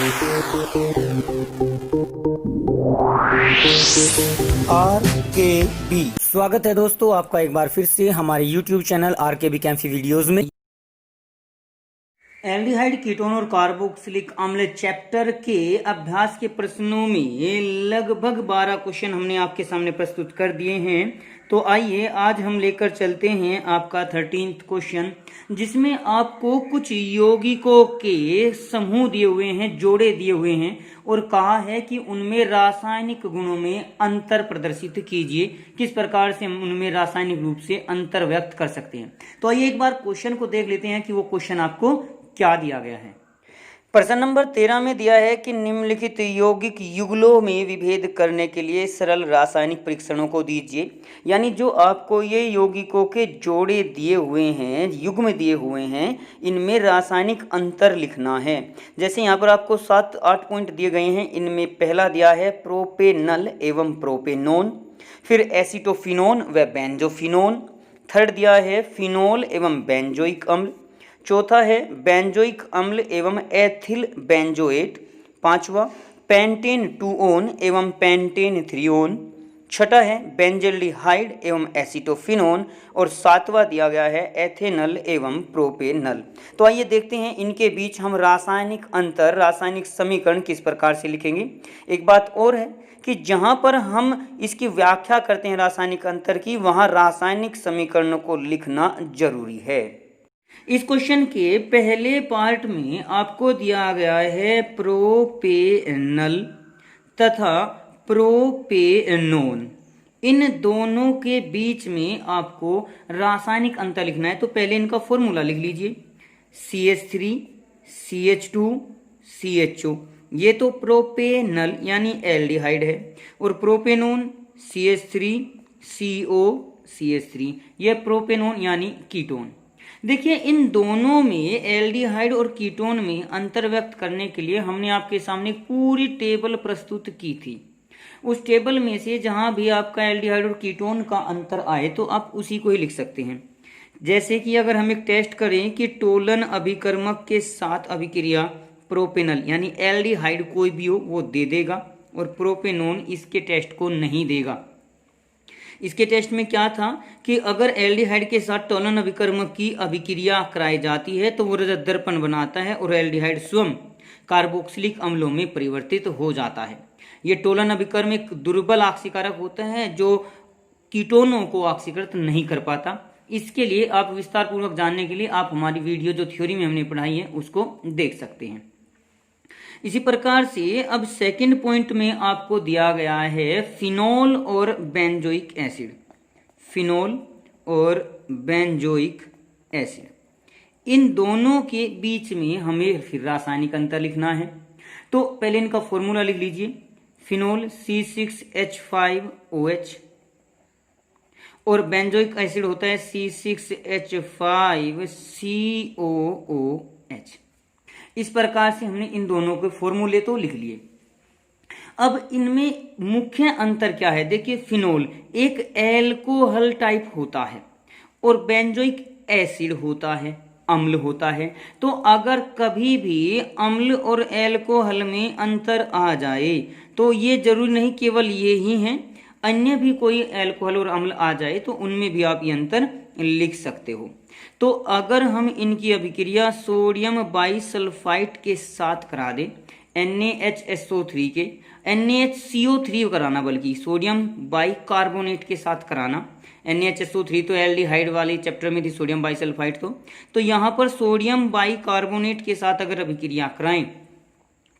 RKB स्वागत है दोस्तों आपका एक बार फिर से हमारे YouTube चैनल RKB कैंफी वीडियोस में। एल्डिहाइड, कीटोन और कार्बोक्सिलिक अम्ल चैप्टर के अभ्यास के प्रश्नों में लगभग 12 क्वेश्चन हमने आपके सामने प्रस्तुत कर दिए हैं। तो आइए आज हम लेकर चलते हैं आपका 13th क्वेश्चन, जिसमें आपको कुछ यौगिकों के समूह दिए हुए हैं, जोड़े दिए हुए हैं और कहा है कि उनमें रासायनिक गुणों में अंतर प्रदर्शित कीजिए। किस प्रकार से हम उनमें रासायनिक रूप से अंतर व्यक्त कर सकते हैं। तो आइए एक बार क्वेश्चन को देख लेते हैं कि वो क्वेश्चन आपको क्या दिया गया है। प्रश्न नंबर 13 में दिया है कि निम्नलिखित यौगिक युगलों में विभेद करने के लिए सरल रासायनिक परीक्षणों को दीजिए। यानी जो आपको ये यौगिकों के जोड़े दिए हुए हैं, युग्म दिए हुए हैं, इनमें रासायनिक अंतर लिखना है। जैसे यहाँ पर आपको 7-8 पॉइंट दिए गए हैं। इनमें पहला दिया है प्रोपेनल एवं प्रोपेनोन, फिर एसिटोफिनोन व बेंजोफिनोन, थर्ड दिया है फिनोल एवं बेंजोइक अम्ल, चौथा है बेंजोइक अम्ल एवं एथिल बेंजोएट, पांचवा पेंटेन टूओन एवं पेंटेन थ्रियोन, छठा है बेंजल्डिहाइड एवं एसिटोफिनोन और सातवां दिया गया है एथेनल एवं प्रोपेनल। तो आइए देखते हैं इनके बीच हम रासायनिक अंतर, रासायनिक समीकरण किस प्रकार से लिखेंगे। एक बात और है कि जहाँ पर हम इसकी व्याख्या करते हैं रासायनिक अंतर की, वहाँ रासायनिक समीकरणों को लिखना जरूरी है। इस क्वेश्चन के पहले पार्ट में आपको दिया गया है प्रोपेनल तथा प्रोपेनोन। इन दोनों के बीच में आपको रासायनिक अंतर लिखना है। तो पहले इनका फॉर्मूला लिख लीजिए, CH3 CH2 CHO। ये तो प्रोपेनल यानी एल्डिहाइड है, और प्रोपेनोन CH3 CO CH3, यह प्रोपेनोन यानी कीटोन। देखिए इन दोनों में, एल्डिहाइड और कीटोन में अंतर व्यक्त करने के लिए हमने आपके सामने पूरी टेबल प्रस्तुत की थी। उस टेबल में से जहां भी आपका एल्डिहाइड और कीटोन का अंतर आए तो आप उसी को ही लिख सकते हैं। जैसे कि अगर हम एक टेस्ट करें कि टोलन अभिकर्मक के साथ अभिक्रिया प्रोपेनल यानी एल्डिहाइड कोई भी हो वो दे देगा, और प्रोपेनोन इसके टेस्ट को नहीं देगा। इसके टेस्ट में क्या था कि अगर एल्डिहाइड के साथ टोलन अभिकर्मक की अभिक्रिया कराई जाती है तो वो रजत दर्पण बनाता है और एल्डिहाइड स्वयं कार्बोक्सिलिक अम्लों में परिवर्तित हो जाता है। ये टोलन अभिकर्म एक दुर्बल ऑक्सीकारक होता है जो कीटोनों को ऑक्सीकृत नहीं कर पाता। इसके लिए आप विस्तार पूर्वक जानने के लिए आप हमारी वीडियो जो थ्योरी में हमने पढ़ाई है उसको देख सकते हैं। इसी प्रकार से अब सेकंड पॉइंट में आपको दिया गया है फिनोल और बेंजोइक एसिड। फिनोल और बेंजोइक एसिड, इन दोनों के बीच में हमें फिर रासायनिक अंतर लिखना है। तो पहले इनका फॉर्मूला लिख लीजिए, फिनोल C6H5OH और बेंजोइक एसिड होता है C6H5COOH। इस प्रकार से हमने इन दोनों के फॉर्मूले तो लिख लिए। अब इनमें मुख्य अंतर क्या है। देखिए फिनोल एक एल्कोहल टाइप होता है और बेंजोइक एसिड होता है, अम्ल होता है। तो अगर कभी भी अम्ल और एल्कोहल में अंतर आ जाए तो ये जरूरी नहीं केवल ये ही हैं, अन्य भी कोई एल्कोहल और अम्ल आ जाए तो उनमें भी आप ये अंतर लिख सकते हो। तो अगर हम इनकी अभिक्रिया सोडियम बाइसल्फाइड के साथ करा दें, NaHSO3 के, NaHCO3 कराना, बल्कि सोडियम बाइकार्बोनेट के साथ कराना। NaHSO3 तो एल्डिहाइड वाले चैप्टर में थी, सोडियम बाइसल्फाइड तो यहाँ पर सोडियम बाइकार्बोनेट के साथ अगर अभिक्रिया कराएं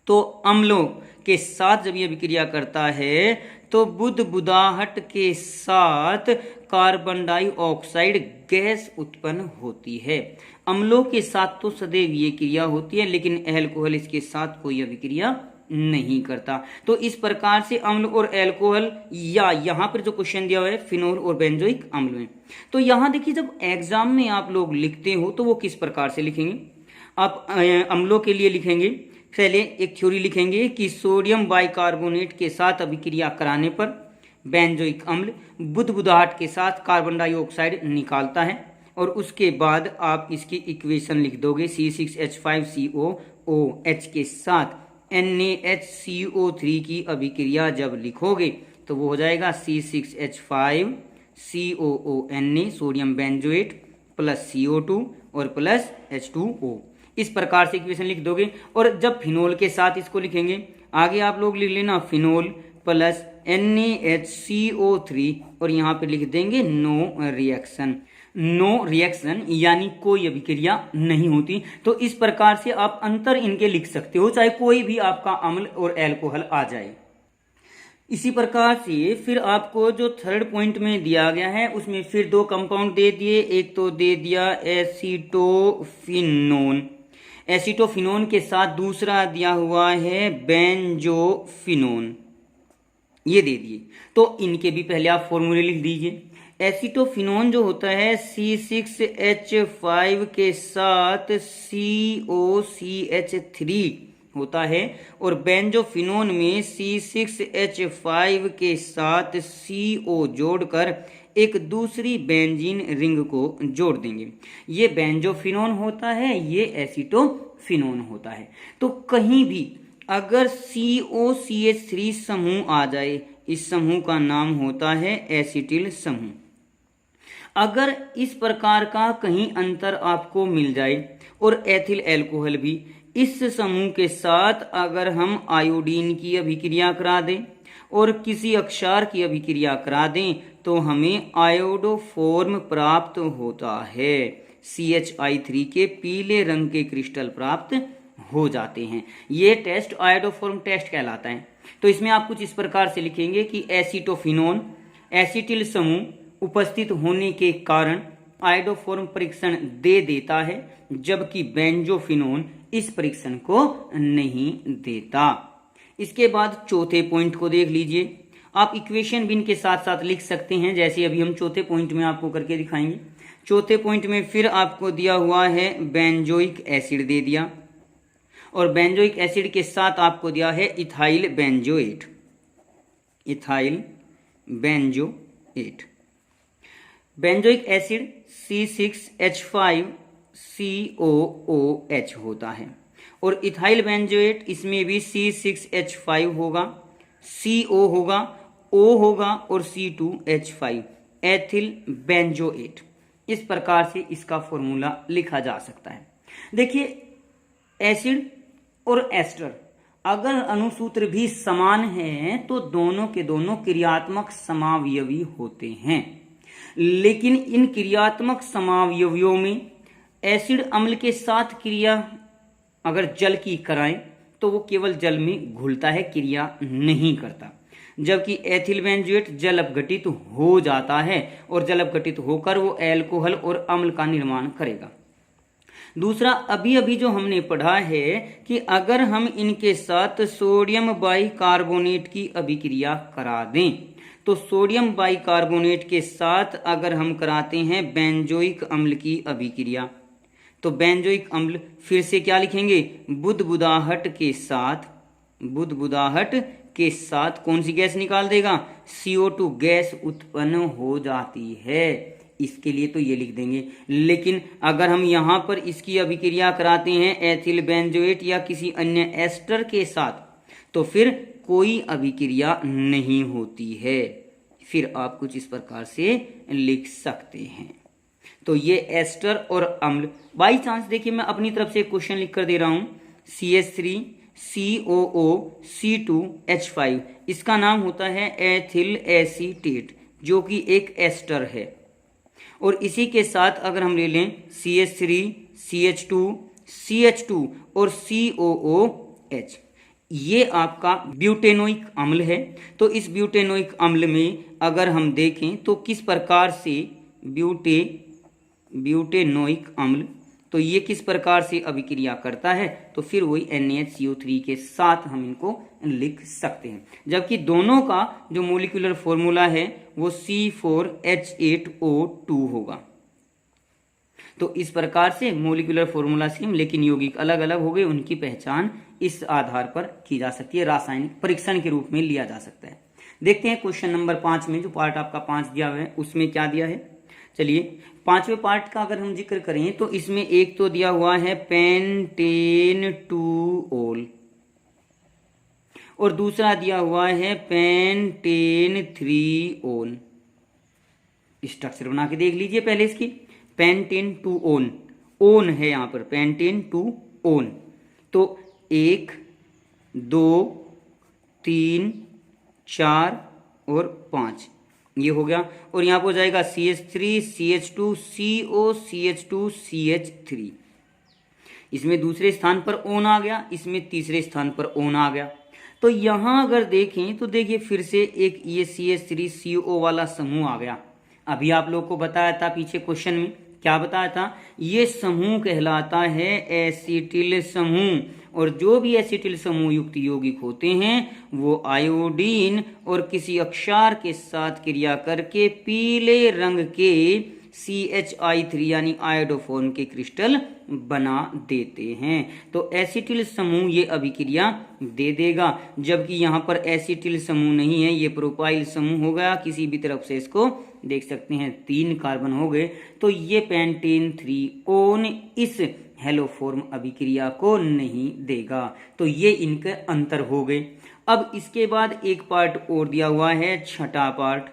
तो अम्लों के साथ जब ये अभिक्रिया करता है तो बुदबुदाहट के साथ कार्बन डाइऑक्साइड गैस उत्पन्न होती है। अम्लों के साथ तो सदैव ये क्रिया होती है, लेकिन अल्कोहल इसके साथ कोई अभिक्रिया नहीं करता। तो इस प्रकार से अम्ल और अल्कोहल, या यहाँ पर जो क्वेश्चन दिया हुआ है फिनोल और बेंजोइक अम्ल में, तो यहाँ देखिए जब एग्जाम में आप लोग लिखते हो तो वो किस प्रकार से लिखेंगे। आप अम्लों के लिए लिखेंगे, पहले एक थ्योरी लिखेंगे कि सोडियम बाइकार्बोनेट के साथ अभिक्रिया कराने पर बेंजोइक अम्ल बुदबुदाहट के साथ कार्बन डाइऑक्साइड निकालता है, और उसके बाद आप इसकी इक्वेशन लिख दोगे C6H5COOH के साथ NaHCO3 की अभिक्रिया जब लिखोगे तो वो हो जाएगा C6H5COONa sodium benzoate plus CO2 और प्लस H2O। इस प्रकार से इक्वेशन लिख दोगे। और जब फिनोल के साथ इसको लिखेंगे, आगे आप लोग लिख लेना फिनोल प्लस NaHCO3 और यहाँ पे लिख देंगे नो रिएक्शन। नो रिएक्शन यानी कोई अभिक्रिया नहीं होती। तो इस प्रकार से आप अंतर इनके लिख सकते हो, चाहे कोई भी आपका अम्ल और एल्कोहल आ जाए। इसी प्रकार से फिर आपको जो थर्ड पॉइंट में दिया गया है उसमें फिर दो कंपाउंड दे दिए। एक तो दे दिया एसीटोफिनोन, एसीटोफिनोन के साथ दूसरा दिया हुआ है बेंजोफिनोन, ये दे दिए। तो इनके भी पहले आप फॉर्मूले लिख दीजिए। एसीटोफिनोन जो होता है C6H5 के साथ COCH3 होता है और बेंजोफिनोन में C6H5 के साथ CO जोड़कर एक दूसरी बेंजीन रिंग को जोड़ देंगे। ये बेंजोफिनोन होता है, ये एसीटोफिनोन होता है। तो कहीं भी अगर COCH3 समूह आ जाए, इस समूह का नाम होता है एसिटिल समूह। अगर इस प्रकार का कहीं अंतर आपको मिल जाए और एथिल अल्कोहल भी इस समूह के साथ अगर हम आयोडीन की अभिक्रिया करा दें और किसी अक्षार की अभिक्रिया करा दें तो हमें आयोडोफॉर्म प्राप्त होता है। CHI3 के पीले रंग के क्रिस्टल प्राप्त हो जाते हैं। ये टेस्ट आयोडोफॉर्म टेस्ट कहलाता है। तो इसमें आप कुछ इस प्रकार से लिखेंगे कि एसीटोफिनोन एसिटिल समूह उपस्थित होने के कारण आयोडोफॉर्म परीक्षण दे देता है, जबकि बेंजोफिनोन इस परीक्षण को नहीं देता। इसके बाद चौथे पॉइंट को देख लीजिए। आप इक्वेशन भी इनके साथ साथ लिख सकते हैं, जैसे अभी हम चौथे पॉइंट में आपको करके दिखाएंगे। चौथे पॉइंट में फिर आपको दिया हुआ है बेंजोइक एसिड दे दिया और बेंजोइक एसिड के साथ आपको दिया है ethyl benzoate, ethyl benzoate. Benzoic acid C6H5COOH होता है और इथाइल बेंजोएट इसमें भी C6H5 होगा, CO होगा, O होगा और C2H5 एथिल बेंजोएट। इस प्रकार से इसका फॉर्मूला लिखा जा सकता है। देखिए एसिड और एस्टर अगर अणुसूत्र भी समान है तो दोनों के दोनों क्रियात्मक समावयवी होते हैं, लेकिन इन क्रियात्मक समावयवियों में एसिड अम्ल के साथ क्रिया अगर जल की कराएं तो वो केवल जल में घुलता है, क्रिया नहीं करता, जबकि एथिल बेंजोएट जल अपघटित हो जाता है और जल अपघटित होकर वो एल्कोहल और अम्ल का निर्माण करेगा। दूसरा अभी अभी जो हमने पढ़ा है कि अगर हम इनके साथ सोडियम बाइकार्बोनेट की अभिक्रिया करा दें तो सोडियम बाइकार्बोनेट के साथ अगर हम कराते हैं बेंजोइक अम्ल की अभिक्रिया तो बेंजोइक अम्ल फिर से क्या लिखेंगे, बुदबुदाहट के साथ, बुदबुदाहट के साथ कौन सी गैस निकाल देगा, CO2 गैस उत्पन्न हो जाती है। इसके लिए तो ये लिख देंगे। लेकिन अगर हम यहाँ पर इसकी अभिक्रिया कराते हैं एथिल बेंजोएट या किसी अन्य एस्टर के साथ तो फिर कोई अभिक्रिया नहीं होती है। फिर आप कुछ इस प्रकार से लिख सकते हैं। तो ये एस्टर और अम्ल, बाई चांस देखिए मैं अपनी तरफ से क्वेश्चन लिख कर दे रहा हूं, CH3COO C2H5 इसका नाम होता है एथिल एसीटेट जो कि एक एस्टर है। और इसी के साथ अगर हम ले लें CH3CH2CH2 और COOH, ये आपका ब्यूटेनोइक अम्ल है। तो इस ब्यूटेनोइक अम्ल में अगर हम देखें तो किस प्रकार से ब्यूटेनोइक अम्ल, तो ये किस प्रकार से अभिक्रिया करता है, तो फिर वही NaHCO3 के साथ हम इनको लिख सकते हैं। जबकि दोनों का जो मोलिकुलर फॉर्मूला है वो C4H8O2 होगा। तो इस प्रकार से मोलिकुलर फॉर्मूला सेम लेकिन यौगिक अलग अलग हो गए, उनकी पहचान इस आधार पर की जा सकती है, रासायनिक परीक्षण के रूप में लिया जा सकता है। देखते हैं क्वेश्चन नंबर 5 में, जो पार्ट आपका 5 दिया हुआ है उसमें क्या दिया है। चलिए 5वें पार्ट का अगर हम जिक्र करें तो इसमें एक तो दिया हुआ है पेंटेन टू ओल, और दूसरा दिया हुआ है पेंटेन-3-ओन। स्ट्रक्चर बना के देख लीजिए पहले इसकी। पेंटेन-2-ओन, ओन है यहाँ पर, पेंटेन-2-ओन। तो 1 2 3 4 और 5 ये हो गया। और यहाँ पर हो जाएगा CH3 CH2 CO CH2 CH3। इसमें दूसरे स्थान पर ओन आ गया, इसमें तीसरे स्थान पर ओन आ गया। तो यहाँ अगर देखें तो देखिए फिर से एक ये CH3 CO वाला समूह आ गया। अभी आप लोग को बताया था पीछे क्वेश्चन में, क्या बताया था, ये समूह कहलाता है एसिटिल समूह। और जो भी एसिटिल समूह युक्त यौगिक होते हैं वो आयोडीन और किसी अक्षार के साथ क्रिया करके पीले रंग के CHI3 यानी आयोडोफॉर्म के क्रिस्टल बना देते हैं। तो एसिटिल समूह ये अभिक्रिया दे देगा, जबकि यहाँ पर एसिटिल समूह नहीं है, ये प्रोपाइल समूह हो गया। किसी भी तरफ से इसको देख सकते हैं, 3 कार्बन हो गए। तो ये पेंटेन-3-ओन इस हेलोफॉर्म अभिक्रिया को नहीं देगा। तो ये इनके अंतर हो गए। अब इसके बाद एक पार्ट और दिया हुआ है, छठा पार्ट।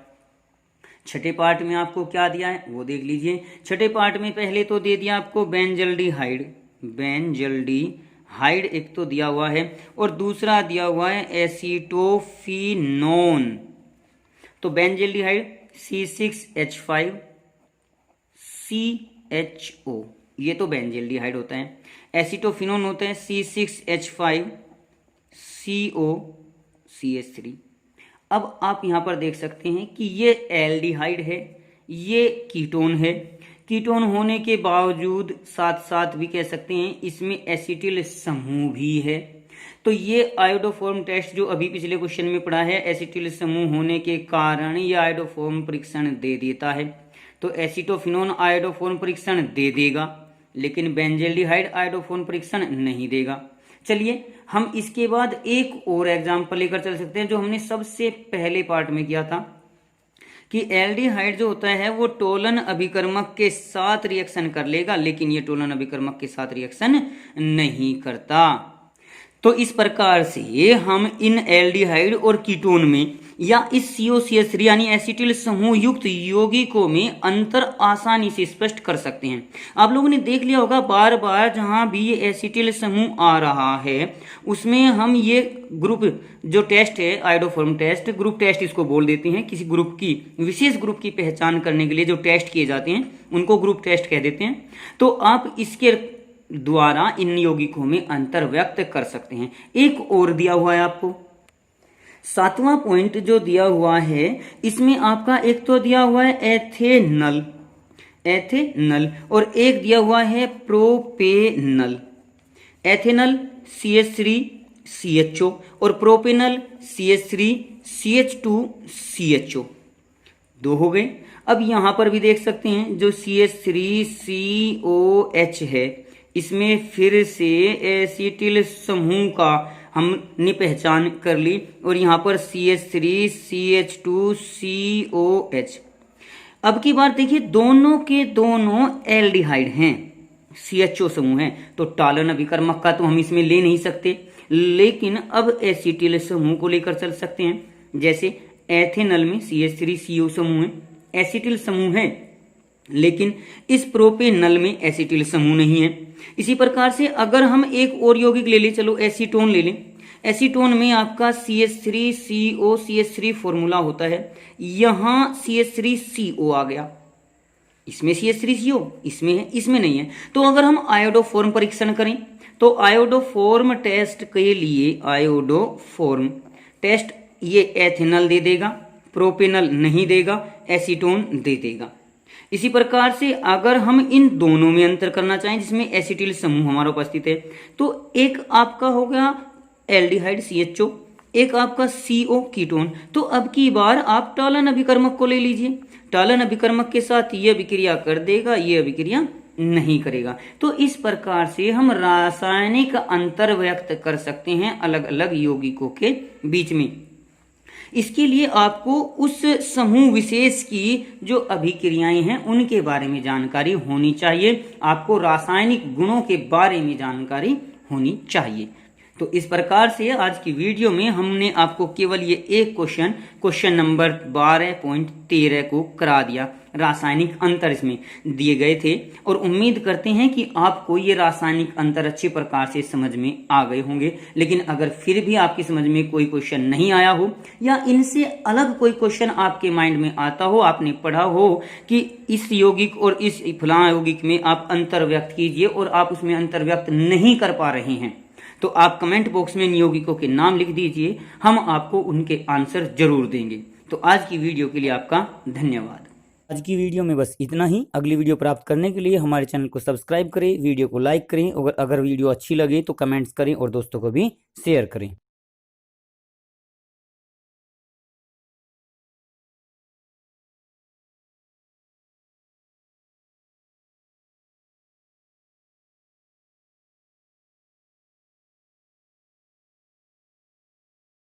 छठे पार्ट में आपको क्या दिया है वो देख लीजिए। छठे पार्ट में पहले तो दे दिया आपको बेंजल्डिहाइड, बेंजल्डिहाइड एक तो दिया हुआ है, और दूसरा दिया हुआ है एसीटोफिनोन। तो बेंजल्डिहाइड C6H5CHO, ये तो बेंजल्डिहाइड होता है। एसीटोफिनोन होता है C6H5COCH3। अब आप यहाँ पर देख सकते हैं कि ये एल्डिहाइड है, ये कीटोन है। कीटोन होने के बावजूद साथ साथ भी कह सकते हैं इसमें एसिटिल समूह भी है। तो ये आयोडोफॉर्म टेस्ट जो अभी पिछले क्वेश्चन में पढ़ा है, एसिटिल समूह होने के कारण ये आयोडोफॉर्म परीक्षण दे देता है। तो एसीटोफिनोन आयोडोफॉर्म परीक्षण दे देगा, लेकिन बेंजल्डिहाइड आयोडोफॉर्म परीक्षण नहीं देगा। चलिए हम इसके बाद एक और एग्जाम्पल लेकर चल सकते हैं, जो हमने सबसे पहले पार्ट में किया था कि एल्डिहाइड जो होता है वो टोलन अभिकर्मक के साथ रिएक्शन कर लेगा, लेकिन ये टोलन अभिकर्मक के साथ रिएक्शन नहीं करता। तो इस प्रकार से हम इन एल्डिहाइड और कीटोन में या इस COCH3 यानी एसिटिल समूह युक्त यौगिकों में अंतर आसानी से स्पष्ट कर सकते हैं। आप लोगों ने देख लिया होगा बार बार जहां भी ये एसिटिल समूह आ रहा है उसमें हम ये ग्रुप जो टेस्ट है, आयोडोफॉर्म टेस्ट, ग्रुप टेस्ट इसको बोल देते हैं। किसी ग्रुप की, विशेष ग्रुप की पहचान करने के लिए जो टेस्ट किए जाते हैं उनको ग्रुप टेस्ट कह देते हैं। तो आप इसके द्वारा इन यौगिकों में अंतर व्यक्त कर सकते हैं। एक और दिया हुआ है आपको 7वां पॉइंट जो दिया हुआ है, इसमें आपका एक तो दिया हुआ है एथेनल, एथेनल, और एक दिया हुआ है प्रोपेनल। एथेनल CH3CHO और प्रोपेनल CH3CH2CHO, 2 हो गए। अब यहां पर भी देख सकते हैं जो CH3COH है, इसमें फिर से एसिटिल समूह का हमने पहचान कर ली, और यहाँ पर CH3CH2COH। अब की बार देखिए दोनों के दोनों एल्डिहाइड हैं, CHO समूह है, तो टालन अभिकर्मक का तो हम इसमें ले नहीं सकते, लेकिन अब एसिटिल समूह को लेकर चल सकते हैं। जैसे एथेनल में CH3CO समूह है, एसिटिल समूह है, लेकिन इस प्रोपेनल में एसिटिल समूह नहीं है। इसी प्रकार से अगर हम एक और यौगिक ले लें, चलो एसीटोन ले लें। एसीटोन में आपका CH3CO CH3 फॉर्मूला होता है, यहां CH3CO आ गया, इसमें CH3CO इसमें है, इसमें नहीं है। तो अगर हम आयोडोफॉर्म परीक्षण करें तो आयोडोफॉर्म टेस्ट के लिए आयोडोफॉर्म टेस्ट ये एथेनल दे देगा, प्रोपेनल नहीं देगा, एसीटोन दे देगा। इसी प्रकार से अगर हम इन दोनों में अंतर करना चाहें जिसमें एसिटिल समूह हमारा उपस्थित है, तो एक आपका हो गया एल्डिहाइड CHO, एक आपका CO कीटोन। तो अब की बार आप टालन अभिकर्मक को ले लीजिए, टालन अभिकर्मक के साथ ये अभिक्रिया कर देगा, ये अभिक्रिया नहीं करेगा। तो इस प्रकार से हम रासायनिक अंतर व्यक्त कर सकते हैं अलग अलग यौगिकों के बीच में। इसके लिए आपको उस समूह विशेष की जो अभिक्रियाएं हैं उनके बारे में जानकारी होनी चाहिए, आपको रासायनिक गुणों के बारे में जानकारी होनी चाहिए। तो इस प्रकार से आज की वीडियो में हमने आपको केवल ये एक क्वेश्चन नंबर 12.13 को करा दिया। रासायनिक अंतर इसमें दिए गए थे और उम्मीद करते हैं कि आपको ये रासायनिक अंतर अच्छे प्रकार से समझ में आ गए होंगे। लेकिन अगर फिर भी आपकी समझ में कोई क्वेश्चन नहीं आया हो या इनसे अलग कोई क्वेश्चन आपके माइंड में आता हो, आपने पढ़ा हो कि इस यौगिक और इस फलां यौगिक में आप अंतर व्यक्त कीजिए और आप उसमें अंतर व्यक्त नहीं कर पा रहे हैं, तो आप कमेंट बॉक्स में इन यौगिकों के नाम लिख दीजिए, हम आपको उनके आंसर जरूर देंगे। तो आज की वीडियो के लिए आपका धन्यवाद। आज की वीडियो में बस इतना ही। अगली वीडियो प्राप्त करने के लिए हमारे चैनल को सब्सक्राइब करें, वीडियो को लाइक करें और अगर वीडियो अच्छी लगे तो कमेंट्स करें और दोस्तों को भी शेयर करें।